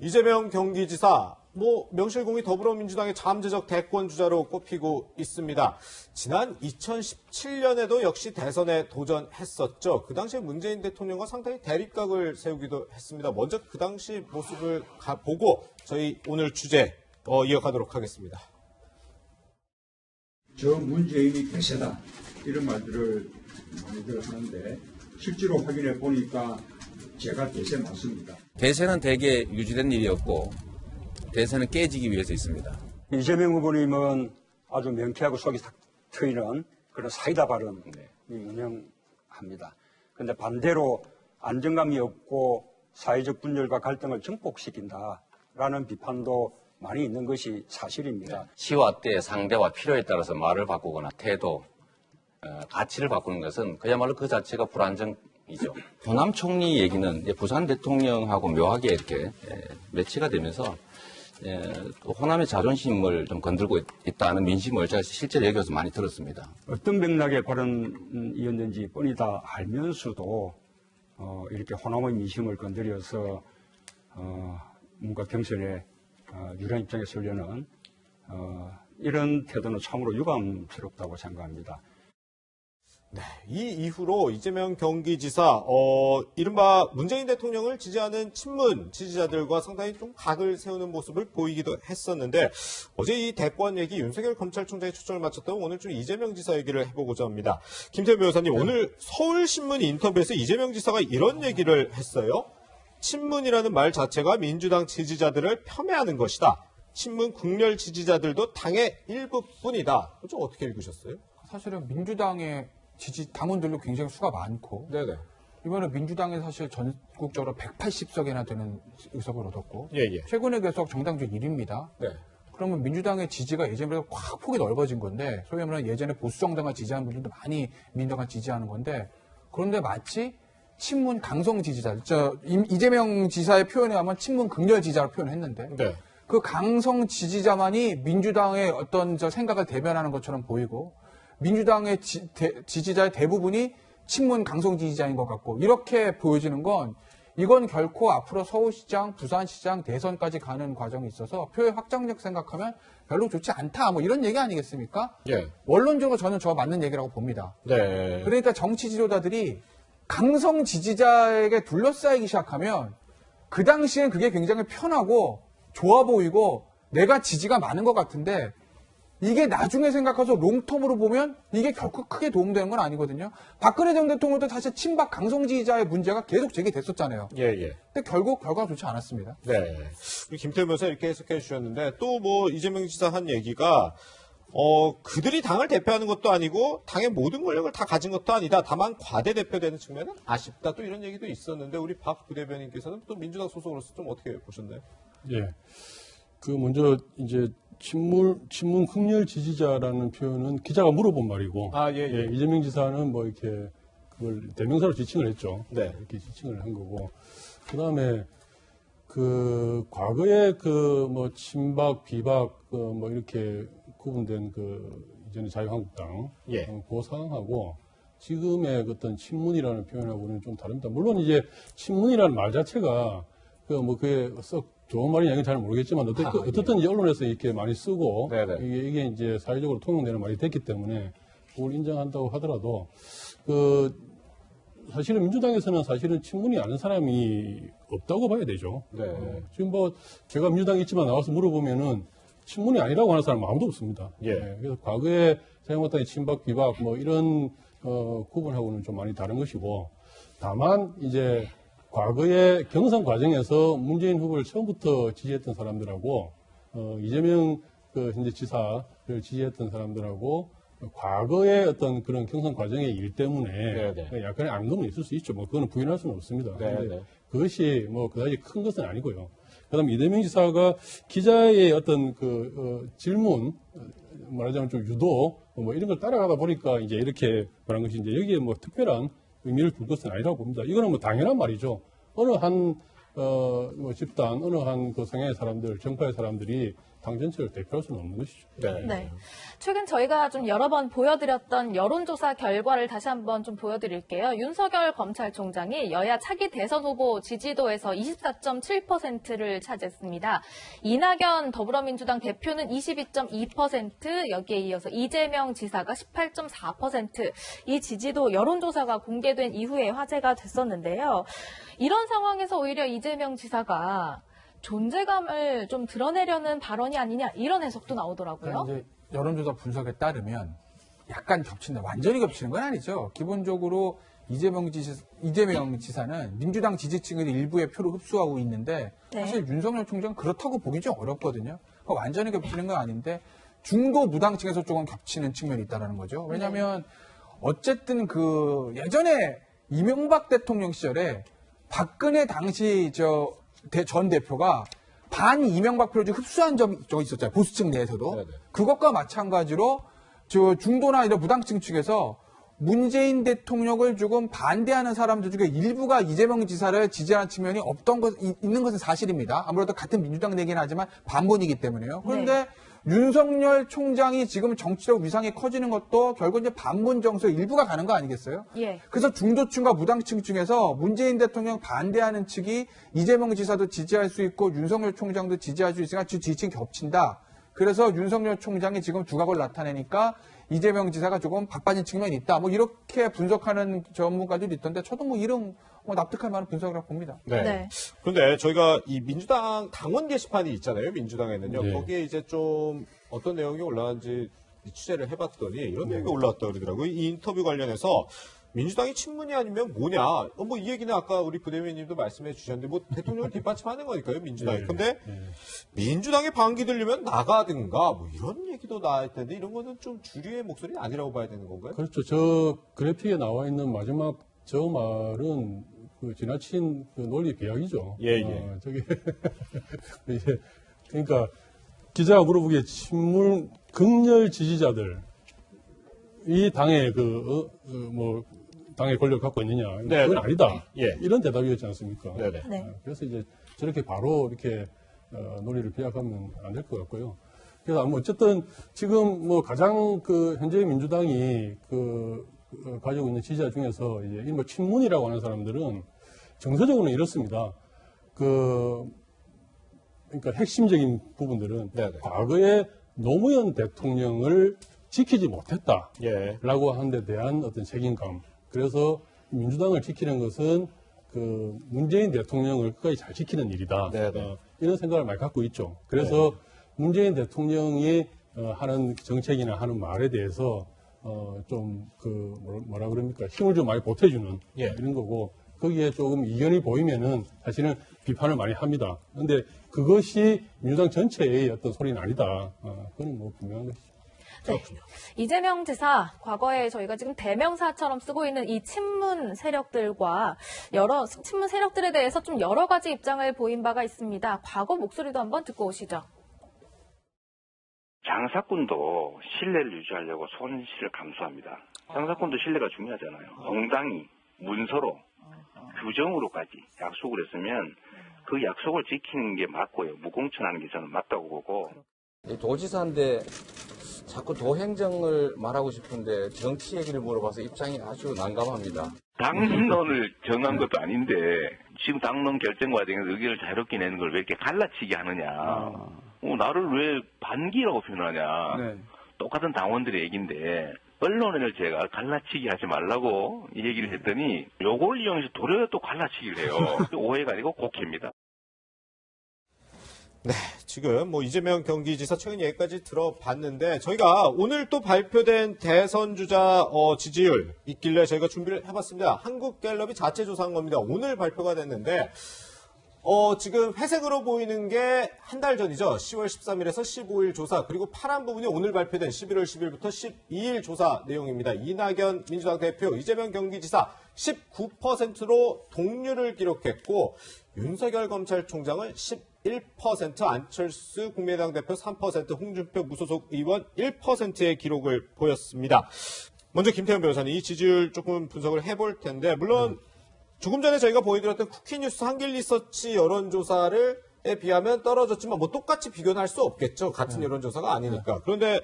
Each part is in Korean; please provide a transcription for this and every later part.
이재명 경기지사, 명실공히 더불어민주당의 잠재적 대권 주자로 꼽히고 있습니다. 지난 2017년에도 역시 대선에 도전했었죠. 그 당시에 문재인 대통령과 상당히 대립각을 세우기도 했습니다. 먼저 그 당시 모습을 보고 저희 오늘 주제 이어가도록 하겠습니다. 저 문재인이 대세다 이런 말들을 많이들 하는데 실제로 확인해 보니까 제가 대세 맞습니다. 대세는 대개 유지된 일이었고 대세는 깨지기 위해서 있습니다. 이재명 후보님은 아주 명쾌하고 속이 탁 트이는 그런 사이다 발언이 운영합니다. 그런데 반대로 안정감이 없고 사회적 분열과 갈등을 증폭시킨다라는 비판도 많이 있는 것이 사실입니다. 시와 때, 상대와 필요에 따라서 말을 바꾸거나 태도, 가치를 바꾸는 것은 그야말로 그 자체가 불안정이죠. 호남 총리 얘기는 부산 대통령하고 묘하게 이렇게 매치가 되면서 또 호남의 자존심을 좀 건들고 있다는 민심을 제가 실제로 여기서 많이 들었습니다. 어떤 맥락의 발언이었는지 뻔히 다 알면서도 이렇게 호남의 민심을 건드려서 뭔가 경선에 유리한 입장에 서려는 이런 태도는 참으로 유감스럽다고 생각합니다. 네, 이 이후로 이재명 경기지사, 이른바 문재인 대통령을 지지하는 친문 지지자들과 상당히 좀 각을 세우는 모습을 보이기도 했었는데, 어제 이 대권 얘기 윤석열 검찰총장이 초점을 맞췄다고 오늘 좀 이재명 지사 얘기를 해보고자 합니다. 김태우 변호사님, 오늘 서울신문 인터뷰에서 이재명 지사가 이런 얘기를 했어요. 친문이라는 말 자체가 민주당 지지자들을 폄훼하는 것이다. 친문 국렬 지지자들도 당의 일부뿐이다. 좀 어떻게 읽으셨어요? 사실은 민주당의 당원들도 굉장히 수가 많고, 네네. 이번에 민주당이 사실 전국적으로 180석이나 되는 의석을 얻었고, 예. 최근에 계속 정당주 1위입니다. 네. 그러면 민주당의 지지가 예전보다 확 폭이 넓어진 건데, 소위 말하는 예전에 보수 정당을 지지하는 분들도 많이 민주당을 지지하는 건데, 그런데 마치 친문 강성 지지자, 이재명 지사의 표현에 하면 친문 극렬 지지자로 표현했는데, 네. 그 강성 지지자만이 민주당의 어떤 생각을 대변하는 것처럼 보이고, 민주당의 지지자의 대부분이 친문 강성 지지자인 것 같고, 이렇게 보여지는 건 이건 결코 앞으로 서울시장, 부산시장 대선까지 가는 과정이 있어서 표의 확장력 생각하면 별로 좋지 않다, 이런 얘기 아니겠습니까? 예. 원론적으로 저는 맞는 얘기라고 봅니다. 네. 그러니까 정치 지도자들이 강성 지지자에게 둘러싸이기 시작하면 그 당시엔 그게 굉장히 편하고 좋아 보이고 내가 지지가 많은 것 같은데, 이게 나중에 생각해서 롱텀으로 보면 이게 결코 크게 도움되는 건 아니거든요. 박근혜 전 대통령도 사실 친박 강성 지지자의 문제가 계속 제기됐었잖아요. 예. 근데 결국 결과가 좋지 않았습니다. 네. 우리 김태우 변호사 이렇게 해석해 주셨는데, 또 이재명 지사 한 얘기가, 그들이 당을 대표하는 것도 아니고 당의 모든 권력을 다 가진 것도 아니다. 다만 과대 대표되는 측면은 아쉽다. 또 이런 얘기도 있었는데, 우리 박 부대변인께서는 또 민주당 소속으로서 좀 어떻게 보셨나요? 예. 먼저 이제 친문 극렬 지지자라는 표현은 기자가 물어본 말이고, 예. 이재명 지사는 이렇게 그걸 대명사로 지칭을 했죠. 네. 이렇게 지칭을 한 거고, 그 다음에 과거에 친박, 비박, 이렇게 구분된 이전에 자유한국당, 예. 그 상황하고 지금의 어떤 친문이라는 표현하고는 좀 다릅니다. 물론 이제 친문이라는 말 자체가 그게 썩 좋은 말이냐는 잘 모르겠지만 어쨌든 이제 언론에서 이렇게 많이 쓰고 이게 이제 사회적으로 통용되는 말이 됐기 때문에 그걸 인정한다고 하더라도 사실은 민주당에서는 사실은 친문이 아는 사람이 없다고 봐야 되죠. 네. 지금 제가 민주당에 있지만 나와서 물어보면은 친문이 아니라고 하는 사람은 아무도 없습니다. 예. 그래서 과거에 자유한국당의 친박, 비박 이런 구분하고는 좀 많이 다른 것이고, 다만 이제 과거의 경선 과정에서 문재인 후보를 처음부터 지지했던 사람들하고 이재명 현재 지사를 지지했던 사람들하고 과거의 어떤 그런 경선 과정의 일 때문에 약간의 앙금은 있을 수 있죠. 그거는 부인할 수는 없습니다. 그런데 그것이 그다지 큰 것은 아니고요. 그다음에 이재명 지사가 기자의 어떤 질문, 말하자면 좀 유도 이런 걸 따라가다 보니까 이제 이렇게 말한 것이 이제 여기에 특별한 의미를 둘 것은 아니라고 봅니다. 이거는 당연한 말이죠. 어느 한 집단, 어느 한 성향의 사람들, 정파의 사람들이 당 전체를 대표할 수는 없는 것이죠. 네. 최근 저희가 좀 여러 번 보여드렸던 여론조사 결과를 다시 한번 좀 보여드릴게요. 윤석열 검찰총장이 여야 차기 대선 후보 지지도에서 24.7%를 차지했습니다. 이낙연 더불어민주당 대표는 22.2%, 여기에 이어서 이재명 지사가 18.4%, 이 지지도 여론조사가 공개된 이후에 화제가 됐었는데요. 이런 상황에서 오히려 이재명 지사가 존재감을 좀 드러내려는 발언이 아니냐 이런 해석도 나오더라고요. 이제 여론조사 분석에 따르면 약간 겹친다. 완전히 겹치는 건 아니죠. 기본적으로 이재명 지사는 민주당 지지층의 일부의 표를 흡수하고 있는데 사실 윤석열 총장은 그렇다고 보기 좀 어렵거든요. 그러니까 완전히 겹치는 건 아닌데 중도 무당층에서 조금 겹치는 측면이 있다는 거죠. 왜냐하면 어쨌든 그 예전에 이명박 대통령 시절에 박근혜 당시 전 대표가 반 이명박 표를 흡수한 점이 있었잖아요. 보수층 내에서도. 네네. 그것과 마찬가지로 중도나 이런 무당층 측에서 문재인 대통령을 조금 반대하는 사람들 중에 일부가 이재명 지사를 지지하는 측면이 있는 것은 사실입니다. 아무래도 같은 민주당 내긴 하지만 반본이기 때문에요. 그런데 윤석열 총장이 지금 정치적 위상이 커지는 것도 결국 이제 반문 정서의 일부가 가는 거 아니겠어요? 예. 그래서 중도층과 무당층 중에서 문재인 대통령 반대하는 측이 이재명 지사도 지지할 수 있고 윤석열 총장도 지지할 수 있으니까 지지층이 겹친다. 그래서 윤석열 총장이 지금 두각을 나타내니까 이재명 지사가 조금 바빠진 측면이 있다. 뭐 이렇게 분석하는 전문가들이 있던데 저도 뭐 이런 납득할 만한 분석이라고 봅니다. 네. 그런데 저희가 이 민주당 당원 게시판이 있잖아요. 민주당에는요. 네. 거기에 이제 좀 어떤 내용이 올라왔는지 취재를 해봤더니 이런 내용이 올라왔다 그러더라고요. 이 인터뷰 관련해서 민주당이 친문이 아니면 뭐냐. 뭐 이 얘기는 아까 우리 부대변인님도 말씀해 주셨는데 뭐 대통령을 뒷받침하는 거니까요. 민주당이. 네. 근데 민주당의 반기 들리면 나가든가 뭐 이런 얘기도 나올 텐데 이런 거는 좀 주류의 목소리 아니라고 봐야 되는 건가요? 그렇죠. 저 그래픽에 나와 있는 마지막 저 말은 그 지나친 그 논리 비약이죠. 예. 저기 이제 그러니까 기자가 물어보기에 친문 극렬 지지자들 이 당의 뭐 당의 권력을 갖고 있느냐? 네. 그건 아니다. 예. 이런 대답이었지 않습니까? 네네. 네. 그래서 이제 저렇게 바로 이렇게 논리를 비약하면 안 될 것 같고요. 그래서 어쨌든 지금 뭐 가장 그 현재 민주당이 가지고 있는 지지자 중에서 이제 이른바 친문이라고 하는 사람들은 정서적으로는 이렇습니다. 그러니까 핵심적인 부분들은 네네. 과거에 노무현 대통령을 지키지 못했다라고 예. 하는 데 대한 어떤 책임감. 그래서 민주당을 지키는 것은 그 문재인 대통령을 끝까지 잘 지키는 일이다. 네네. 이런 생각을 많이 갖고 있죠. 그래서 문재인 대통령이 하는 정책이나 하는 말에 대해서 좀 뭐라 그럽니까 힘을 좀 많이 보태주는 예. 이런 거고 거기에 조금 이견이 보이면은 사실은 비판을 많이 합니다. 그런데 그것이 민주당 전체의 어떤 소리는 아니다. 그건 뭐 분명한 것이죠. 네. 이재명 지사, 과거에 저희가 지금 대명사처럼 쓰고 있는 이 친문 세력들과 친문 세력들에 대해서 좀 여러 가지 입장을 보인 바가 있습니다. 과거 목소리도 한번 듣고 오시죠. 장사꾼도 신뢰를 유지하려고 손실을 감수합니다. 장사꾼도 신뢰가 중요하잖아요. 정당이 문서로 규정으로까지 약속을 했으면 그 약속을 지키는 게 맞고요. 무공천하는 게 저는 맞다고 보고. 도지사인데 자꾸 도행정을 말하고 싶은데 정치 얘기를 물어봐서 입장이 아주 난감합니다. 당론을 정한 것도 아닌데 지금 당론 결정 과정에서 의견을 자유롭게 내는 걸 왜 이렇게 갈라치게 하느냐. 나를 왜 반기라고 표현하냐. 똑같은 당원들의 얘기인데 언론을 제가 갈라치기 하지 말라고 이 얘기를 했더니 요걸 이용해서 도리어 또 갈라치기를 해요. 오해가 아니고 곡해입니다. 네, 지금 뭐 이재명 경기지사 최근 얘기까지 들어봤는데 저희가 오늘 또 발표된 대선 주자 지지율 있길래 저희가 준비를 해봤습니다. 한국갤럽이 자체 조사한 겁니다. 오늘 발표가 됐는데 지금 회색으로 보이는 게 한 달 전이죠. 10월 13일에서 15일 조사, 그리고 파란 부분이 오늘 발표된 11월 10일부터 12일 조사 내용입니다. 이낙연 민주당 대표, 이재명 경기지사 19%로 동률을 기록했고 윤석열 검찰총장은 11%, 안철수 국민의당 대표 3%, 홍준표 무소속 의원 1%의 기록을 보였습니다. 먼저 김태현 변호사님, 이 지지율 조금 분석을 해볼 텐데, 물론 조금 전에 저희가 보여드렸던 쿠키뉴스 한길리서치 여론조사를 비하면 떨어졌지만 뭐 똑같이 비교는 할 수 없겠죠. 같은 여론조사가 아니니까. 그런데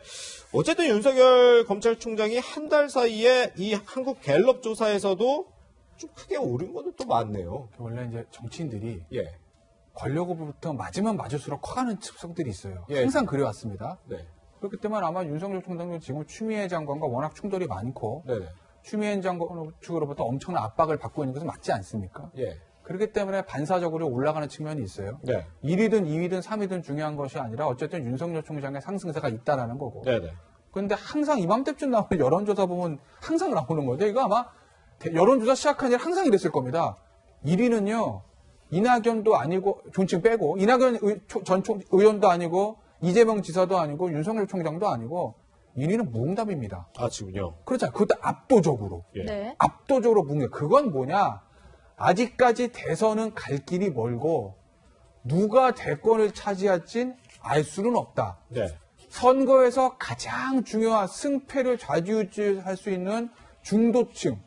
어쨌든 윤석열 검찰총장이 한 달 사이에 이 한국 갤럽 조사에서도 좀 크게 오른 거는 또 많네요. 원래 이제 정치인들이 예. 권력으로부터 맞으면 맞을수록 커가는 습성들이 있어요. 예. 항상 그래왔습니다. 네. 그렇기 때문에 아마 윤석열 총장도 지금 추미애 장관과 워낙 충돌이 많고 네네. 추미애 장관 측으로부터 엄청난 압박을 받고 있는 것은 맞지 않습니까? 예. 그렇기 때문에 반사적으로 올라가는 측면이 있어요. 네. 1위든 2위든 3위든 중요한 것이 아니라 어쨌든 윤석열 총장의 상승세가 있다라는 거고. 네네. 그런데 항상 이맘때쯤 나오는 여론조사 보면 항상 나오는 거죠. 이거 아마 여론조사 시작한 일 항상 이랬을 겁니다. 1위는요. 이낙연도 아니고 존칭 빼고 이낙연 전 의원도 아니고 이재명 지사도 아니고 윤석열 총장도 아니고 1위는 무응답입니다. 아, 지금요? 그렇잖아요. 그것도 압도적으로. 예. 네. 압도적으로 무응답. 그건 뭐냐. 아직까지 대선은 갈 길이 멀고 누가 대권을 차지할진 알 수는 없다. 네. 선거에서 가장 중요한 승패를 좌지우지할 수 있는 중도층,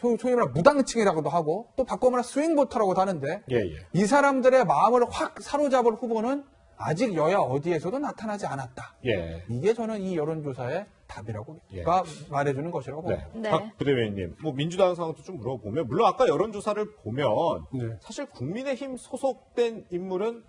소위 말해 무당층이라고도 하고 또 바꿔 말해 스윙보터라고도 하는데 예, 예. 이 사람들의 마음을 확 사로잡을 후보는 아직 여야 어디에서도 나타나지 않았다. 예. 이게 저는 이 여론조사의 답이라고 예. 말해주는 것이라고 네. 봅니다. 네. 박 부대변인님, 뭐 민주당 상황도 좀 물어보면, 물론 아까 여론조사를 보면 네. 사실 국민의힘 소속된 인물은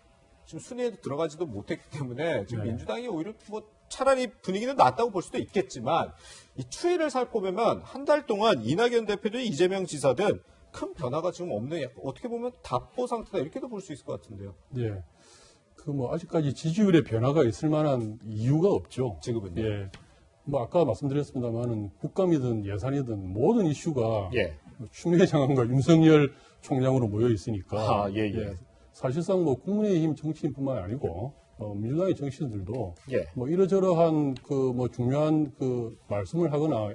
지금 순위에도 들어가지도 못했기 때문에 지금 네. 민주당이 오히려 뭐 차라리 분위기는 낫다고 볼 수도 있겠지만 이 추이를 살펴보면 한 달 동안 이낙연 대표든 이재명 지사든 큰 변화가 지금 없는 약간 어떻게 보면 답보 상태다 이렇게도 볼 수 있을 것 같은데요. 예. 그 뭐 아직까지 지지율의 변화가 있을 만한 이유가 없죠. 지금은요. 예. 뭐 아까 말씀드렸습니다만은 국감이든 예산이든 모든 이슈가 예. 추미애 장관과 윤석열 총장으로 모여 있으니까. 아, 예, 예. 사실상 뭐 국민의힘 정치인뿐만 아니고 민주당의 정치인들도 예. 뭐 이러저러한 그 뭐 중요한 그 말씀을 하거나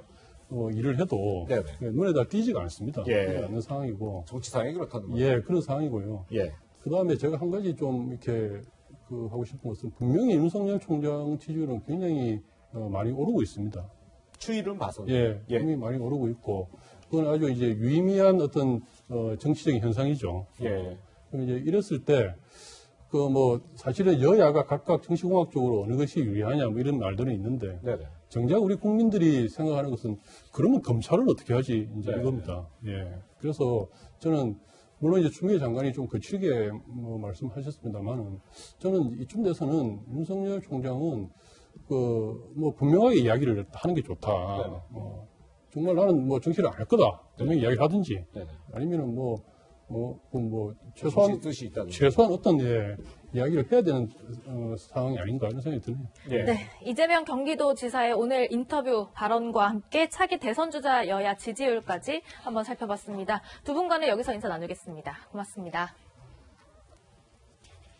일을 해도 네네. 눈에 다 띄지가 않습니다. 예. 띄지 않는 상황이고. 정치 상황이 그렇다는 거죠. 예, 그런 상황이고요. 예. 그 다음에 제가 한 가지 좀 이렇게 하고 싶은 것은 분명히 윤석열 총장 지지율은 굉장히 많이 오르고 있습니다. 추이를 봐서. 예, 예. 굉장히 많이 오르고 있고, 그건 아주 이제 유의미한 어떤 정치적인 현상이죠. 예. 그럼 이제 이랬을 때, 사실은 여야가 각각 정치공학적으로 어느 것이 유리하냐, 뭐 이런 말들은 있는데, 네네. 정작 우리 국민들이 생각하는 것은, 그러면 검찰을 어떻게 하지? 이제 네. 이겁니다. 예. 그래서 저는, 물론 이제 추미애 장관이 좀 거칠게 말씀하셨습니다만은, 저는 이쯤 돼서는 윤석열 총장은, 분명하게 이야기를 하는 게 좋다. 네네. 정말 나는 정치를 안 할 거다. 분명히 이야기를 하든지, 네네. 아니면은 최소한 뜻이 있다는 최소한 어떤 이야기를 해야 되는 상황이 아닌가 이런 생각이 드네요. 예. 네, 이재명 경기도지사의 오늘 인터뷰 발언과 함께 차기 대선 주자 여야 지지율까지 한번 살펴봤습니다. 두 분과는 여기서 인사 나누겠습니다. 고맙습니다.